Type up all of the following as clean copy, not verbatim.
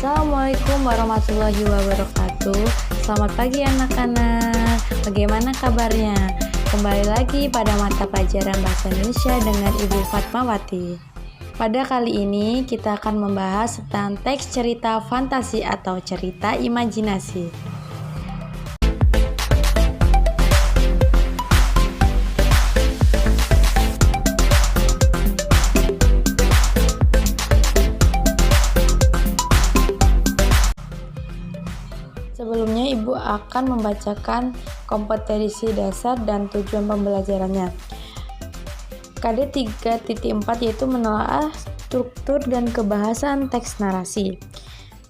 Assalamualaikum warahmatullahi wabarakatuh. Selamat pagi anak-anak. Bagaimana kabarnya? Kembali lagi pada mata pelajaran Bahasa Indonesia dengan Ibu Fatmawati. Pada kali ini kita akan membahas tentang teks cerita fantasi atau cerita imajinasi. Sebelumnya Ibu akan membacakan kompetensi dasar dan tujuan pembelajarannya. KD 3.4 yaitu menelaah struktur dan kebahasan teks narasi.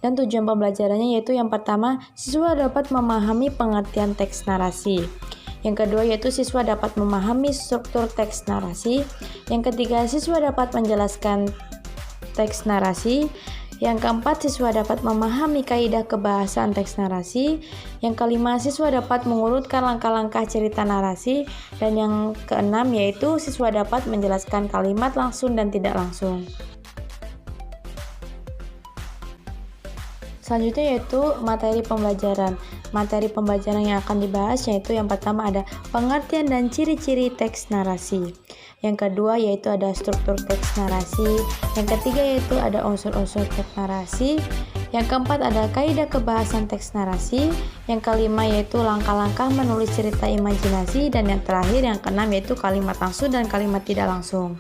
Dan tujuan pembelajarannya yaitu yang pertama, siswa dapat memahami pengertian teks narasi. Yang kedua yaitu siswa dapat memahami struktur teks narasi. Yang ketiga, siswa dapat menjelaskan teks narasi. Yang keempat, siswa dapat memahami kaidah kebahasan teks narasi. Yang kelima, siswa dapat mengurutkan langkah-langkah cerita narasi. Dan yang keenam yaitu siswa dapat menjelaskan kalimat langsung dan tidak langsung. Selanjutnya yaitu materi pembelajaran. Materi pembelajaran yang akan dibahas yaitu yang pertama ada pengertian dan ciri-ciri teks narasi. Yang kedua yaitu ada struktur teks narasi. Yang ketiga yaitu ada unsur-unsur teks narasi. Yang keempat ada kaidah kebahasan teks narasi. Yang kelima yaitu langkah-langkah menulis cerita imajinasi. Dan yang terakhir yang keenam yaitu kalimat langsung dan kalimat tidak langsung.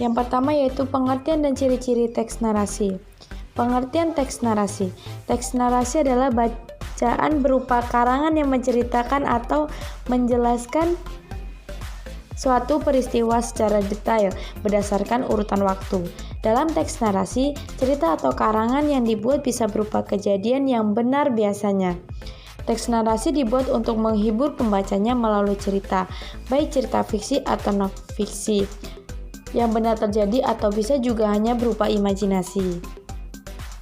Yang pertama yaitu pengertian dan ciri-ciri teks narasi. Pengertian teks narasi. Teks narasi adalah bacaan berupa karangan yang menceritakan atau menjelaskan suatu peristiwa secara detail berdasarkan urutan waktu. Dalam teks narasi, cerita atau karangan yang dibuat bisa berupa kejadian yang benar biasanya. Teks narasi dibuat untuk menghibur pembacanya melalui cerita, baik cerita fiksi atau non-fiksi, yang benar terjadi atau bisa juga hanya berupa imajinasi.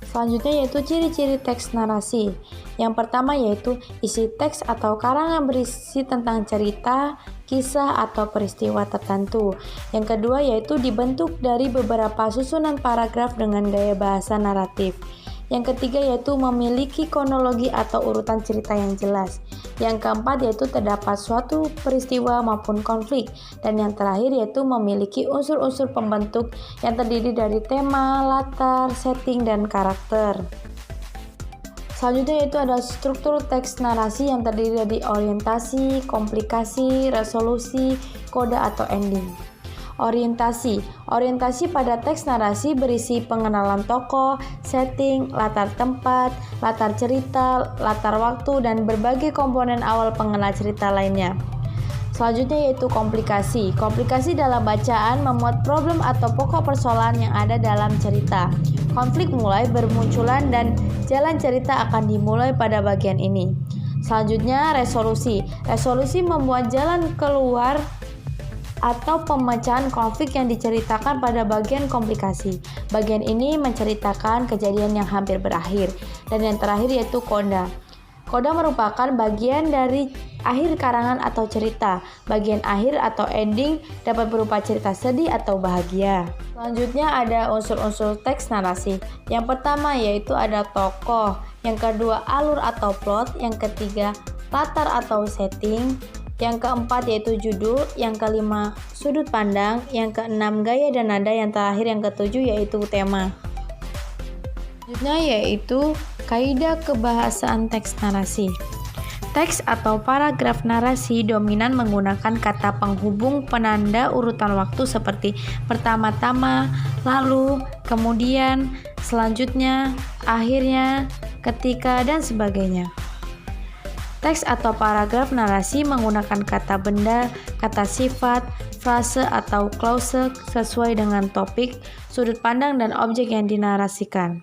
Selanjutnya yaitu ciri-ciri teks narasi. Yang pertama yaitu isi teks atau karangan berisi tentang cerita, kisah, atau peristiwa tertentu. Yang kedua yaitu dibentuk dari beberapa susunan paragraf dengan gaya bahasa naratif. Yang ketiga yaitu memiliki kronologi atau urutan cerita yang jelas. Yang keempat yaitu terdapat suatu peristiwa maupun konflik. Dan yang terakhir yaitu memiliki unsur-unsur pembentuk yang terdiri dari tema, latar, setting, dan karakter. Selanjutnya yaitu ada struktur teks narasi yang terdiri dari orientasi, komplikasi, resolusi, kode atau ending. Orientasi pada teks narasi berisi pengenalan tokoh, setting, latar tempat, latar cerita, latar waktu, dan berbagai komponen awal pengenal cerita lainnya. Selanjutnya yaitu komplikasi. Komplikasi dalam bacaan memuat problem atau pokok persoalan yang ada dalam cerita. Konflik mulai bermunculan dan jalan cerita akan dimulai pada bagian ini. Selanjutnya resolusi. Resolusi membuat jalan keluar atau pemecahan konflik yang diceritakan pada bagian komplikasi. Bagian ini menceritakan kejadian yang hampir berakhir. Dan yang terakhir yaitu koda. Koda merupakan bagian dari akhir karangan atau cerita. Bagian akhir atau ending dapat berupa cerita sedih atau bahagia. Selanjutnya ada unsur-unsur teks narasi. Yang pertama yaitu ada tokoh. Yang kedua alur atau plot. Yang ketiga latar atau setting. Yang keempat yaitu judul, yang kelima sudut pandang, yang keenam gaya dan nada, yang terakhir yang ketujuh yaitu tema. Selanjutnya yaitu kaidah kebahasaan teks narasi. Teks atau paragraf narasi dominan menggunakan kata penghubung penanda urutan waktu seperti pertama-tama, lalu, kemudian, selanjutnya, akhirnya, ketika, dan sebagainya. Teks atau paragraf narasi menggunakan kata benda, kata sifat, frase atau klase sesuai dengan topik, sudut pandang, dan objek yang dinarasikan.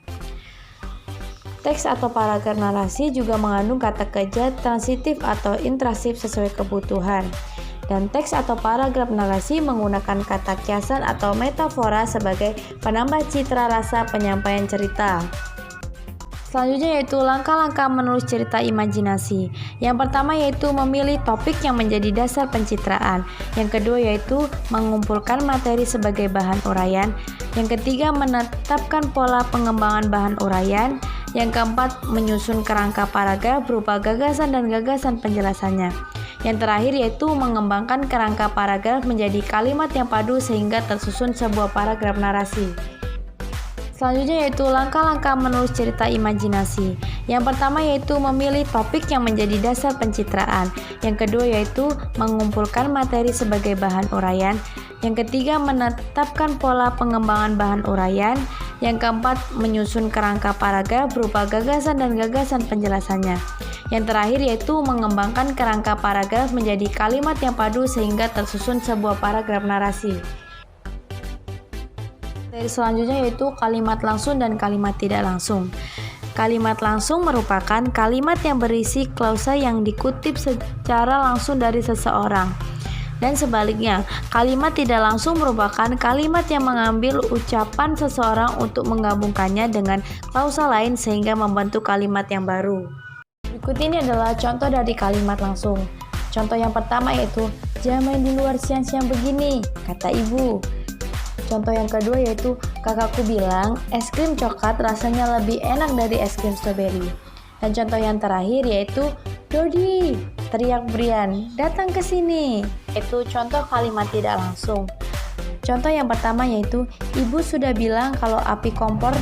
Teks atau paragraf narasi juga mengandung kata kerja transitif atau intrasif sesuai kebutuhan. Dan teks atau paragraf narasi menggunakan kata kiasan atau metafora sebagai penambah citra rasa penyampaian cerita. Selanjutnya yaitu langkah-langkah menulis cerita imajinasi. Yang pertama yaitu memilih topik yang menjadi dasar pencitraan. Yang kedua yaitu mengumpulkan materi sebagai bahan uraian. Yang ketiga menetapkan pola pengembangan bahan uraian. Yang keempat menyusun kerangka paragraf berupa gagasan dan gagasan penjelasannya. Yang terakhir yaitu mengembangkan kerangka paragraf menjadi kalimat yang padu sehingga tersusun sebuah paragraf narasi. Selanjutnya yaitu langkah-langkah menulis cerita imajinasi. Yang pertama yaitu memilih topik yang menjadi dasar pencitraan. Yang kedua yaitu mengumpulkan materi sebagai bahan uraian. Yang ketiga menetapkan pola pengembangan bahan uraian. Yang keempat menyusun kerangka paragraf berupa gagasan dan gagasan penjelasannya. Yang terakhir yaitu mengembangkan kerangka paragraf menjadi kalimat yang padu sehingga tersusun sebuah paragraf narasi. Materi selanjutnya yaitu kalimat langsung dan kalimat tidak langsung. Kalimat langsung merupakan kalimat yang berisi klausa yang dikutip secara langsung dari seseorang. Dan sebaliknya, kalimat tidak langsung merupakan kalimat yang mengambil ucapan seseorang untuk menggabungkannya dengan klausa lain sehingga membentuk kalimat yang baru. Berikut ini adalah contoh dari kalimat langsung. Contoh yang pertama yaitu, "Jangan main di luar siang-siang begini," kata ibu. Contoh yang kedua yaitu, "Kakakku bilang es krim coklat rasanya lebih enak dari es krim stroberi." Dan contoh yang terakhir yaitu, "Dodi," teriak Brian, "datang ke sini." Itu contoh kalimat tidak langsung. Contoh yang pertama yaitu, "Ibu sudah bilang kalau api kompor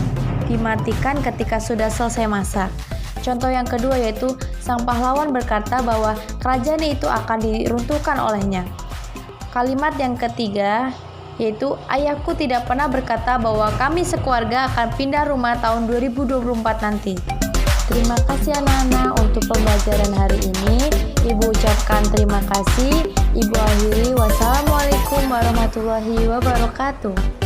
dimatikan ketika sudah selesai masak." Contoh yang kedua yaitu, "Sang pahlawan berkata bahwa kerajaan itu akan diruntuhkan olehnya." Kalimat yang ketiga yaitu, "Ayahku tidak pernah berkata bahwa kami sekeluarga akan pindah rumah tahun 2024 nanti." Terima kasih anak-anak untuk pembelajaran hari ini. Ibu ucapkan terima kasih. Ibu akhiri, wassalamualaikum warahmatullahi wabarakatuh.